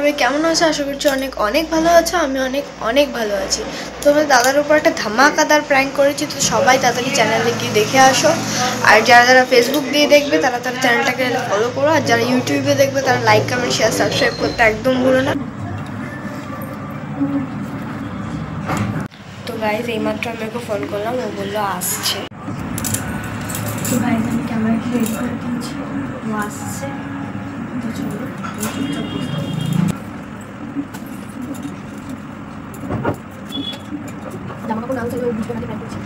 সবাই কেমন আছো? আশা করছি অনেক অনেক ভালো আছো। আমি অনেক অনেক ভালো আছি। তোমাদের দাদার উপর একটা ধামাকাদার প্র্যাঙ্ক করেছি, তো সবাই তাড়াতাড়ি চ্যানেলে গিয়ে দেখে আসো। আর যারা যারা ফেসবুক দিয়ে দেখবে তারা তারা চ্যানেলটাকে ফলো করো, আর যারা ইউটিউবে দেখবে তারা লাইক কমেন্ট শেয়ার সাবস্ক্রাইব করতে একদম ভুলো না। তো গাইজ এইমাত্র আমি ওকে ফোন করলাম, ও বললো আসছে। তো গাইজ আমি ক্যামেরা রেডি করে দিয়েছি, ও আসছে। তো চলো চুপচাপ বসতে জামা কাপড় নাও চাইলে ও বুঝবে না প্যান্ট করছে।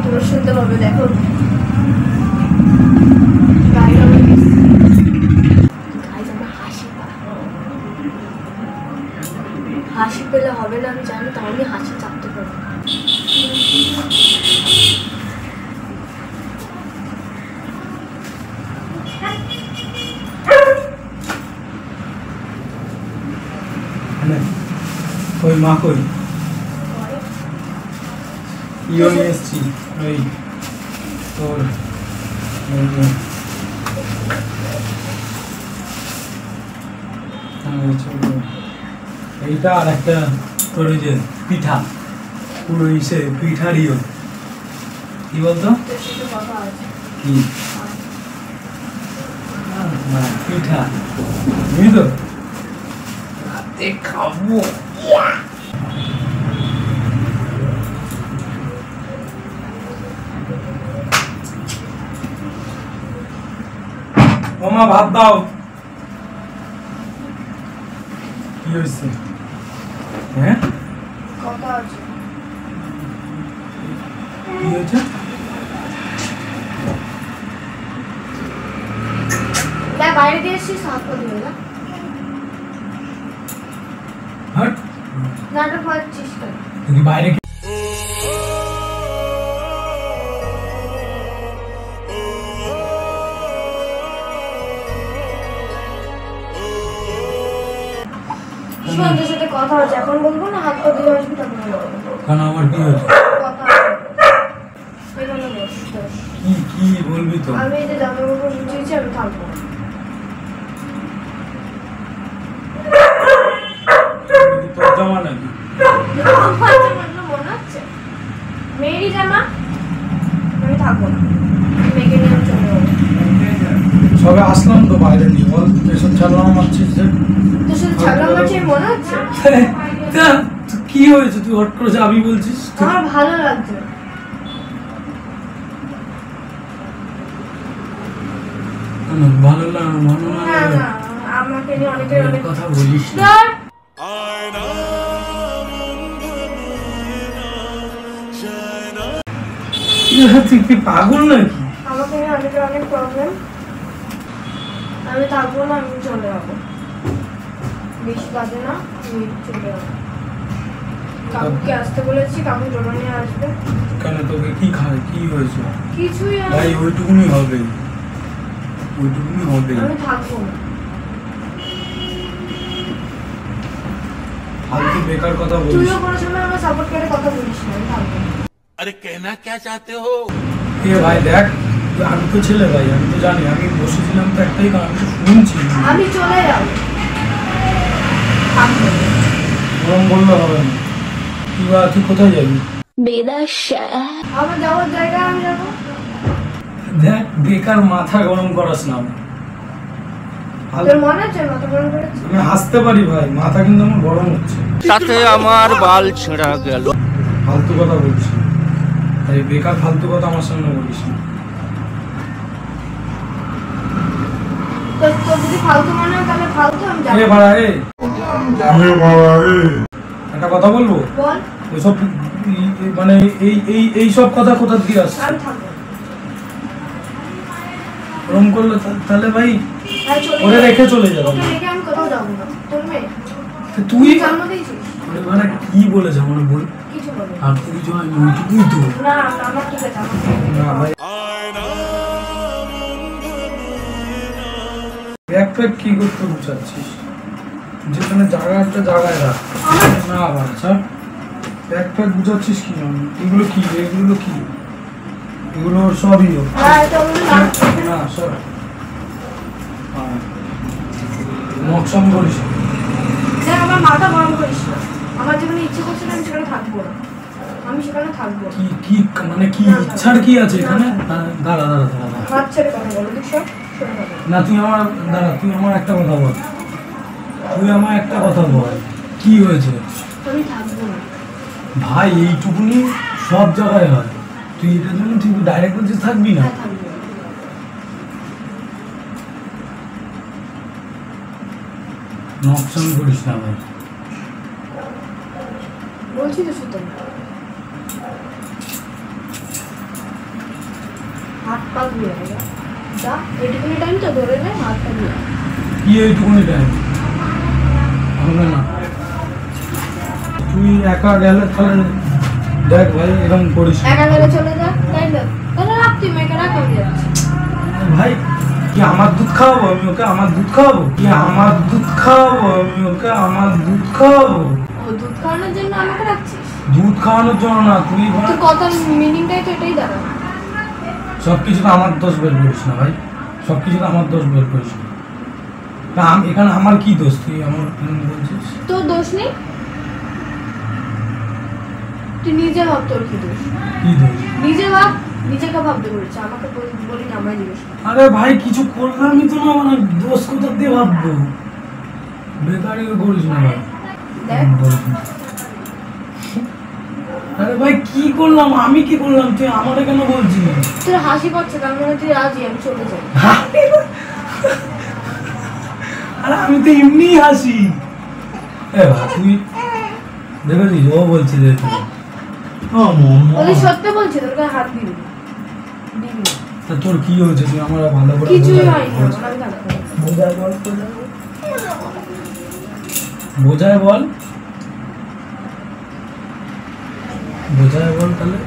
তোমরা শুনতে পাবে, দেখো হাসি পেলে হবে না, আমি জানি, তাও আমি হাসি চাপতে পারবো। কই মা কই ইও নিয়ে এসছি ওই তোর এইটা আর একটা তোর ওই যে পিঠা, পুরো ইসে পিঠারিও কি বলতো কি পিঠা বুঝলি তো খাবো। ওমা ভাত দাও। কি হয়েছে? হ্যাঁ কি হয়েছে? বাইরে দিয়ে এসেছিস হাত পা ধুয়ে না, নাটক করছিস তুই বাইরে সাথে কথা হচ্ছে, এখন বলবো না, হাত পা ধুয়ে আসবি তখন বলবো। কেন আমার কি হয়েছে? কথা কি কি বলবি তো? আমি এই যে জামা কাপড় গুছিয়েছি, আমি থাকবো। তোর জামা নাকি? মনে হচ্ছে মেয়েরই জামা, আমি থাকবো না, মেয়েকে নিয়ে চলে যাবো। সবে আসলাম তো বাইরে নিয়ে, বল এসব ছাড়লাম মারছিস যে তোর সাথে ঝগড়া করছি মনে হচ্ছে? কি হয়েছে তুই হট করে যাবি বলছিস? আমার ভালো লাগছে। ভালো লাগে না, আমাকে নিয়ে অনেকের অনেক কথা বলিস না। তুই কি পাগল নাকি? আমাকে নিয়ে অনেকের অনেক প্রবলেম, আমি থাকবো না, আমি চলে যাবো। বেশি বাজে না, আমি চলে যাবো। কাকুকে আসতে বলেছি, কাকু জমা নিয়ে আসবে। কেন তোকে কি খায়? কি হয়েছে? কিছুই ভাই ওইটুকুনি হবে, ওইটুকুনি হবে। আমি থাকবো না। ফালতু বেকার কথা বলিস। তুইও কোনো সময় আমার সাপোর্ট করে কথা বলিস না, আমি থাকবো না। अरे कहना क्या चाहते हो? এ ভাই দেখ, আমি তো ছেলে ভাই, আমি তো জানি, আমি বসেছিলাম তো একটাই কারণ, আমি তো শুনছি। আমি চলে যাবো, গরম বললে হবে না। তুই কোথায় যাবি? আমার যাওয়ার জায়গা আমি যাবো। দেখ বেকার মাথা গরম করাস না। তোর মনে আছে মাথা গরম করেছি? আমি হাসতে পারি ভাই, মাথা কিন্তু আমার গরম হচ্ছে। তাতে আমার বাল ছেঁড়া গেল। ফালতু কথা বলছি, তাই বেকার ফালতু কথা আমার সামনে বলিস না। তোর যদি ফালতু মনে হয় তাহলে ফালতু, আমি যাবো। একটা কথা বলবো? বল। এসব মানে এই সব কথা কোথা দিয়ে আসছে? আমি থাকবো। গরম করলে তাহলে ভাই ওরে রেখে চলে যাবো। ওকে রেখে আমি কোথাও যাবো না। তোর মেয়ে তুই জন্ম দিয়েছিস? মানে কি বলেছে আমার বল? কিছু বলে আর তো কিছু হয়নি, ওইটুকুই তো। না আমার ঠিক আছে, আমার না ভাই ফ্যাগ কি করতে বুঝাচ্ছিস? যেখানে জায়গা একটা জায়গায় রাখ না বাচ্চা, ব্যাগ ফ্যাগ বুঝাচ্ছিস কি? এগুলো কি? এগুলো কি? এগুলো সবই না সব মকসম করিস। আমার মাথা গরম করিস না। আমার যেখানে ইচ্ছে করছে না আমি সেখানে থাকবো না, আমি সেখানে থাকবো। কি কি মানে কি ইচ্ছার কি আছে এখানে? দাঁড়া দাঁড়া দাঁড়া, হাত ছেড়ে কথা বলো তুই সব সরে কথা বল। না তুই আমার দাঁড়া, তুই আমার একটা কথা বল, তুই আমার একটা কথা বল, কি হয়েছে? আমি থাকবো না ভাই, এইটুকুনি সব জায়গায় হয়, তুই এটার জন্য তুই ডাইরেক্ট বলছিস থাকবি না? হ্যাঁ, থাকবো না। নকশান করিস না ভাই। বলছি তো শুধু হাত পা ধুয়ে আয়, যা এইটুকুনি টাইম তো ধরে নে, হাত পা ধুয়ে আয়। কি এইটুকুনি টাইম হবে না? তুই একা গেলে তাহলে দেখ ভাই, এরকম করিস না। একা গেলে চলে যা, তাই তো তাহলে রাখ, তুই মেয়েকে রাখ, আমি যাচ্ছি। ভাই কি আমার দুধ খাওয়াবো আমি ওকে? আমার দুধ খাওয়াবো কি? আমার দুধ খাওয়াবো আমি ওকে? আমার দুধ খাওয়াবো? ও দুধ খাওয়ানোর জন্য আমাকে রাখছিস? দুধ খাওয়ানোর জন্য না, তুই তোর কথার মিনিংটাই তো এটাই দাঁড়ায়। সব কিছু তো আমার দোষ বের করিস না ভাই, সব কিছু তো আমার দোষ বের করিস না। তা এখানে আমার কি দোষ তুই আমার বলছিস? তোর দোষ নেই, তুই নিজে ভাব তোর কি দোষ। কি দোষ? নিজে ভাব, নিজেকে ভাবতে বলেছে, আমাকে বলি না, আমায় জিজ্ঞেস কর। আরে ভাই কিছু করলামই তো না, মানে দোষ কোথা দিয়ে ভাববো? বেকারি করিস না ভাই। দেখ বলিস না। আরে ভাই কি করলাম? আমি কি করলাম? তুই আমারে কেন বলছিস? তোর হাসি পাচ্ছে, তার মানে তুই রাজি আমি চলে যাই। আরে আমি তো এমনি হাসি। এ ভাই তুই দেখেছিস ও বলছে যে তুই ওদের সত্যি বলছি, তোর গায়ে হাত দিবি না, দিবি না। তা তোর কি হয়েছে? তুই আমার ভালো করে কিছুই বোঝায় হয়নি, বল। আমি থাকবো না। বোঝায় বল, বোঝায় বল, বোঝায় বল তাহলে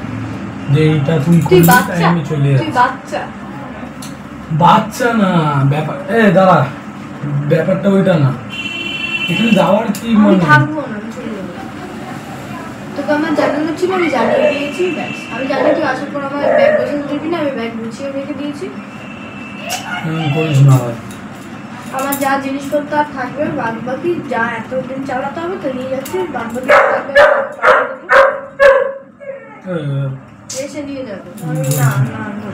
যে এইটা তুই তুই করবি, তাই বাচ্চা, আমি চলে তুই যাচ্ছি। বাচ্চা। বাচ্চা না ব্যাপার, দাঁড়া, ব্যাপারটা ওইটা না। এখানে যাওয়ার কি আমি মানে? থাকবো না, আমি চলে যাবো। তোকে আমার জানানো ছিল, আমি জানিয়ে দিয়েছি, ব্যাস। আমি জানি তুই আসার পর আমার ব্যাগ গোছাতে দিবি না, আমি ব্যাগ গুছিয়ে রেখে দিয়েছি। করিস না ভাই। আমার যা জিনিসপত্র আর থাকবে, বাদ বাকি যা এতদিন চালাতে হবে তো নিয়ে যাচ্ছি, বাদ বাকি থাকবে এ, এসে নিয়ে যাবে। না না না,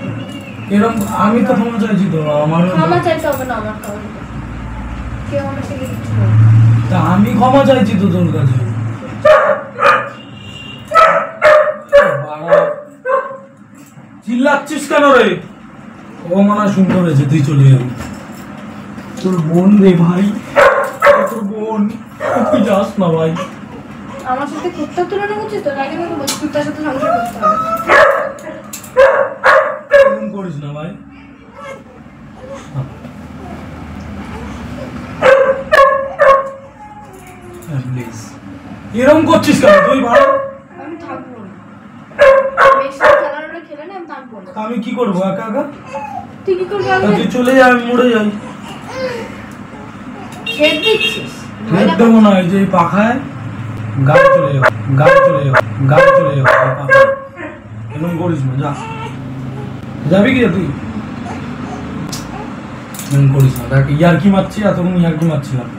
এরকম আমি তো ক্ষমা চাইছি তো আমার, ক্ষমা চাইতে হবে না, আমার খাবার কেউ আমার থেকে কিছু বলে। তা আমি ক্ষমা চাইছি তো তোর কাছে। বাড়া, চিল্লাচ্ছিস কেন রে? ও মনে হয় শুনতে পেয়েছে, তুই চলে যাবি। তোর বোন রে ভাই, তোর বোন, তুই যাস না ভাই। আমার সাথে কুত্তার তুলনা করছিস তো, আগে আমাকে বলছি কুত্তার সাথে সংসার করতে হবে। এরকম করিস না ভাই। প্লিজ এরকম করছিস কেন তুই ভাই? আমি থাকবো না, মেয়ের সাথে খেলানোটা খেলে না, আমি থাকবো না। আমি কি করবো একা একা? তুই কি করবি? তা আমি তুই চলে যা, আমি মরে যাই। ছেড়ে দিচ্ছিস? রেড দেবো না, এই যে এই পাখায় গাড়ি চলে যাবো, গাড়ি চলে যাবো, গাড়ি চলে যাবো এই পাখায়। এরকম করিস না, যা। যাবি কি তুই? এরকম করিস না, দেখ ইয়ার্কি মারছি, এতক্ষণ ইয়ার্কি মারছিলাম।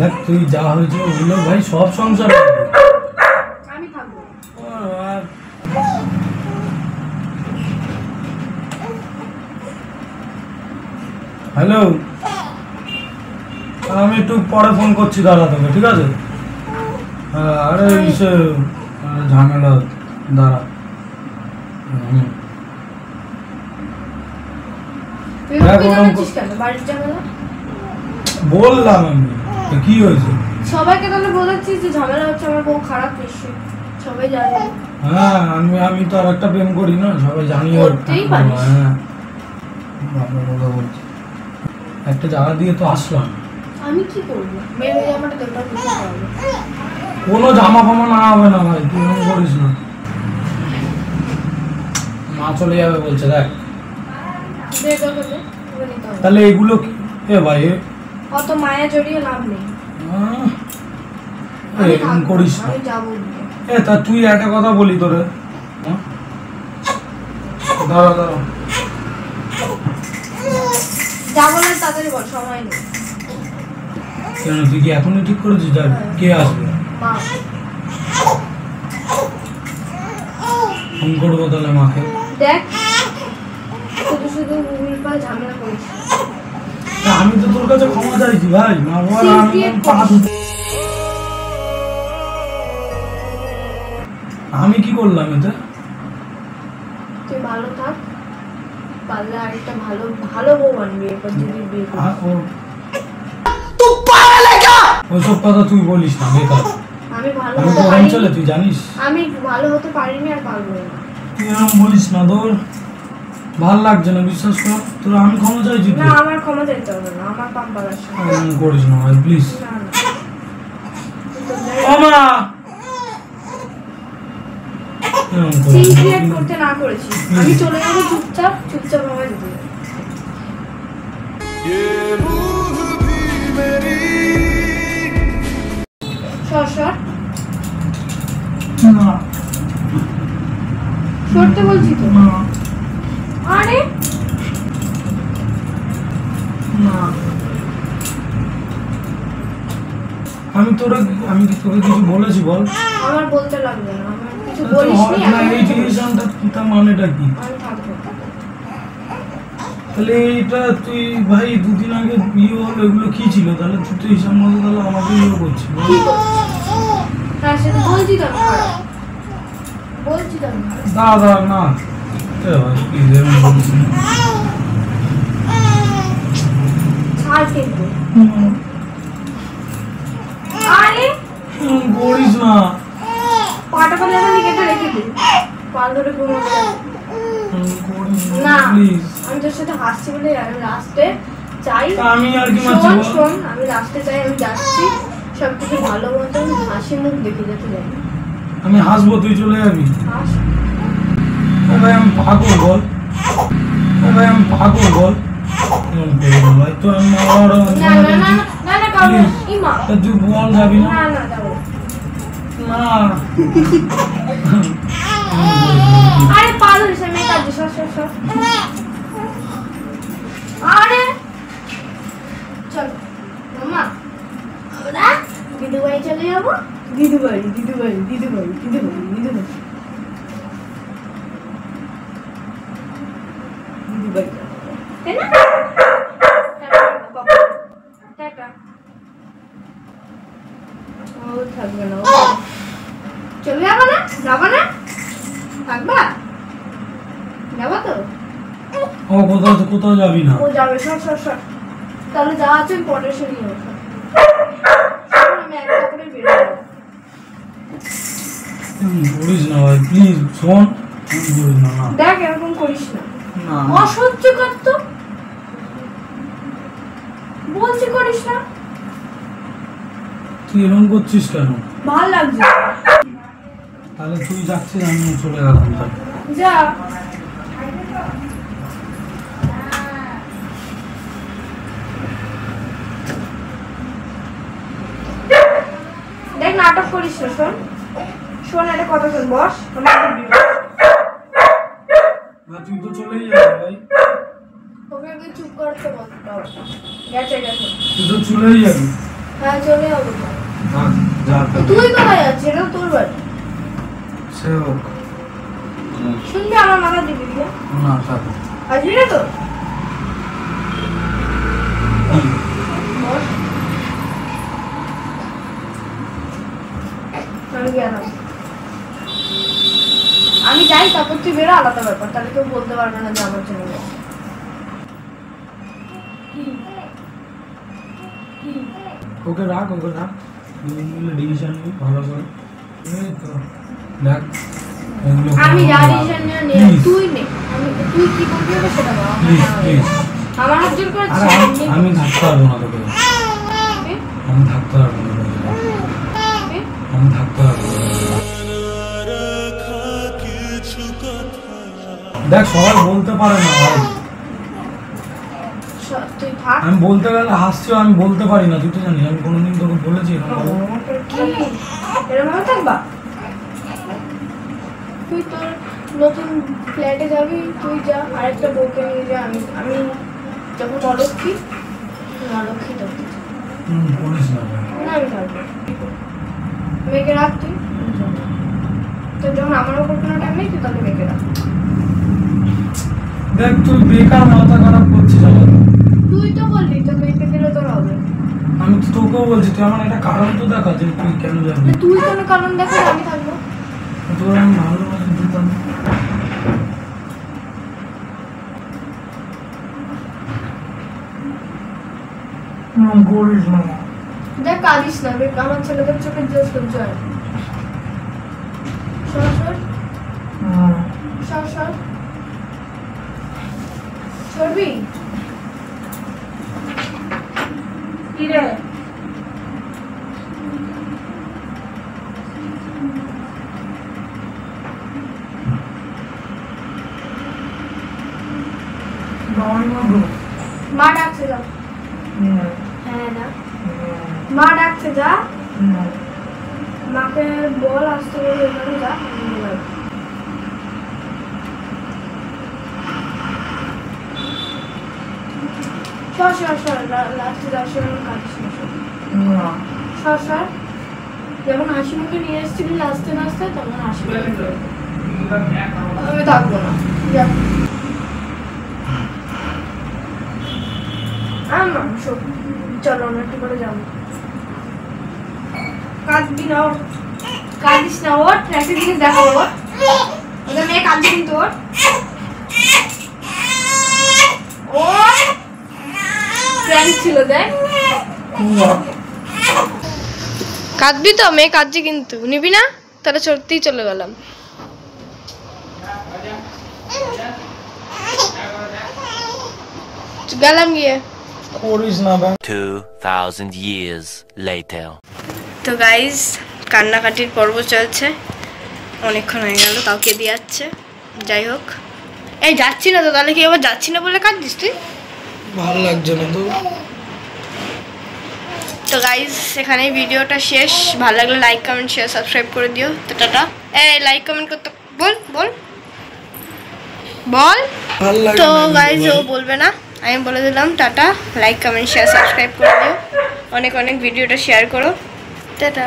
দেখ তুই যা হয়েছে ওগুলো ভাই সব সংসার আমি থাকবো না। হ্যালো, আমি একটু পরে ফোন করছি, দাঁড়া তোকে, ঠিক আছে? হ্যাঁ, আরে সে ঝামেলা, দাঁড়া। তুই দেখ, ওকে ওরম জানাচ্ছিস কেন বাড়ির ঝামেলা? বললাম আমি, তো কি হয়েছে? সবাইকে তাহলে বোঝাচ্ছিস যে ঝামেলা হচ্ছে, আমার বউ খারাপ নিশ্চয়ই, সবাই জানে। হ্যাঁ, আমি তো আর একটা প্রেম করি না, সবাই জানি। করতেই পারিস। হ্যাঁ, বাবার কথা বলছি। একটা জায়গা দিয়ে তো আসলাম। আমি কি করবো? মেয়ের জামাটা তোর কাছে বুঝতে পারবো। কোনো জামা ফামা না হবে না ভাই, তুই এরকম করিস না। মা চলে যাবে বলছে, দেখ। বের করে দে, তুলে নিতে হবে। তাহলে এগুলো কি? এ ভাই অত মায়া জড়িয়ে লাভ নেই। এরকম করিস না। আমি যাবো। তা তুই একটা কথা বলি তোরে, দাঁড়া দাঁড়া, যাবো না, তাড়াতাড়ি বল, সময় নেই। কেন তুই কি এখনই ঠিক করেছিস? যা, কে আসবে? মা। ফোন করবো তাহলে মাকে। দেখ শুধু শুধু মুভির পা ঝামেলা করিস। আমি তো তোর কাছে ক্ষমা চাইছি ভাই, মা বল আমি কি করলাম এতে? তুই ভালো থাক, পারলে আরেকটা ভালো ভালো বউ আনবি এরপর যদি বিয়ে করিস। ওইসব কথা তুই বলিস না, বেকার। আমি ভালো আমি হতে তো পারিনি, অঞ্চলে, তুই জানিস। আমি ভালো হতে পারিনি আর পারবো না। তুই এরকম বলিস না, তোর ভাল লাগছে না, বিশ্বাস কর। তোর আমি ক্ষমা চাইছি। না, আমার ক্ষমা চাইতে হবে না, আমার পাপ বাড়ার সাথে। এরকম করিস না ভাই, প্লিজ। না না মামা এরকম করিস না। সিক্রেট করতে না করেছি, আমি চলে যাবো চুপচাপ চুপচাপ আমার যেতে হবে। সর সর, না সরতে বলছি তো। না আরে না, আমি কি তোকে কিছু বলেছি বল? আমার বলতে লাগবে না, আমার কিছু বলিসনি। এই রিলেশনটা তার মানেটা কি? আমি থাকবো। তাহলে এইটা তুই ভাই দুদিন আগে বিয়ে হলো, এগুলো কি ছিল? তাহলে তুই তো হিসাব মতো তাহলে আমাকে ইয়ে করছিস। কি করছিস? তার সাথে বলছি তো আমি খারাপ, বলছি তো আমি খারাপ। দাদা না, ভাই প্লিজ এরকম বলিস না। ছাড় কিন্তু। আরে এরকম করিস না। পাটা পালে আমি কেটে রেখে দিই, পাল ধরে ঘুমাতে যাবো। করিস না, না প্লিজ। আমি তোর সাথে হাসছি বলে আমি লাস্টে চাই। আমি আর কি মারছি শোন বল? শোন, আমি লাস্টে চাই আমি যাচ্ছি সবকিছু ভালো মতন হাসি মুখ দেখে যেতে যাই। আমি হাসবো, তুই চলে যাবি? হাস। ও ভাই আমি পাগল বল, ও ভাই আমি পাগল বল। এরকম করিস না ভাই, তো আমি না না না না না না কারণ ইমা। তা তুই বল যাবি না? না না যাবো না আরে পাল ধরিস আমি কাজ সর সর সর। আরে চল মামা, আমরা দিদু বাড়ি চলে যাবো। দিদু বাড়ি দিদু বাড়ি দিদু বাড়ি দিদু বাড়ি দিদু বাড়ি দিদু বাড়ি, তাই না? টাটা। ও থাকবে না, চলে যাবো না? যাবো না? থাকবা? যাবো তো? ও কোথাও যাবি না? ও যাবে, সর সর সর। তাহলে যা আছে আমি পরে এসে নিয়ে আসবো। আমি এক কাপড়ে বেরোবো। করিস না ভাই প্লিজ, শোন। করিস না, না দেখ এরকম করিস না, না অসহ্য করতো বলছি, করিস না। তুই এরকম করছিস কেন? ভাল লাগছে। তাহলে তুই যাচ্ছিস, আমি চলে গেলাম। যা। দেখ নাটক করিস না, শোন শোন একটা কথা শোন, বস। তুই তো চলেই যাবি ভাই। ওকে আগে চুপ করতে বল। গেছে গেছে। তুই তো চলেই যাবি। হ্যাঁ চলে যাবো। যা তুই কোথায় যাচ্ছিস? এটা তোর বাড়ি। সে হোক। শুনবি আমার মাথা দিবি দিয়ে? না থাক। আসবি না তো? বস। আমি গেলাম। আমি যাই, তারপর তুই বেরো, আলাদা ব্যাপার। তাহলে কেউ বলতে পারবে না যে আমার চলে গেছে। ওকে রাখ, ওকে রাখ। ডিসিশন নিই ভালো করে। এই তো দেখ এগুলো আমি যা ডিসিশন নিয়ে তুই নে। তুই কি করবি হবে সেটা বল। আমার হাত জোর করে আমি থাকতে পারবো না তোকে। আমি থাকতে পারবো না তোকে। আমি থাকতে পারবো না। দেখ সবাই বলতে পারে না ভাই। তুই আমি বলতে গেলে হাসছিও, আমি বলতে পারি না, তুই তো জানিস আমি কোনোদিন তোকে বলেছি কি এরকম ভাবে থাকবা? তুই তোর নতুন ফ্ল্যাটে যাবি, তুই যা, আরেকটা বউকে নিয়ে যা। আমি যখন অলক্ষী তো বলিস না। না, আমি থাকবো। মেয়েকে রাখ তুই। তোর যখন আমার ওপর কোনো টাইম নেই, তুই তাহলে মেয়েকে রাখ। দেখ তুই বেকার মাথা খারাপ করছিস আমার। তুই তো বললি তো মেয়েকে দিলে তোর হবে। আমি তো তোকেও বলছি, তুই আমার একটা কারণ তো দেখা যে তুই কেন যাবি। তুই কোনো কারণ দেখা, আমি থাকবো। তোর আমি ভালোবাসি দিতাম। করিস না। দেখ কাঁদিস না, আমার ছেলেদের চোখের জল সহ্য হয়। সর সর সর সর সরবি কি রে? মা ডাকছে, যা। হ্যাঁ না, মা ডাকছে, যা। মাকে বল আসতে বলে, ওখানে যা। সর সর সর, লাস্টে যাওয়ার সময় কাঁদিস না। সর সর, যেমন হাসি মুখে নিয়ে এসেছিলি লাস্টে নাচতে, তেমন হাসি মুখে। আমি থাকবো না, যা। চলো আমরা একটু করে যাবো। কাঁদবি না, কাঁদিস না, ওর একটা জিনিস দেখো, ওদের মেয়ে কাঁদছে কিন্তু ওর ফ্রেন্ড ছিল, দেখ। কাঁদবি তো? মেয়ে কাঁদছে কিন্তু, নিবি না? তাহলে সত্যিই চলে গেলাম। গেলাম গিয়ে। করিস না ভাই। 2000 years later. তো গাইজ, কান্নাকাটির পর্ব চলছে, অনেকক্ষণ হয়ে গেল, তাও কেঁদে যাচ্ছে। যাই হোক, এই যাচ্ছি না তো, তাহলে কি আবার যাচ্ছি না বলে কাঁদছিস তুই? ভালো লাগছে না তো। তো গাইজ, এখানেই ভিডিওটা শেষ। ভালো লাগলে লাইক কমেন্ট শেয়ার সাবস্ক্রাইব করে দিও। তো টাটা। এই লাইক কমেন্ট করতে বল বল বল। ভালো লাগে তো না গাইজ, ও বলবে না, আমি বলে দিলাম। Tata, like comment share subscribe করে দিও, অনেক অনেক ভিডিওটা শেয়ার করো। টাটা।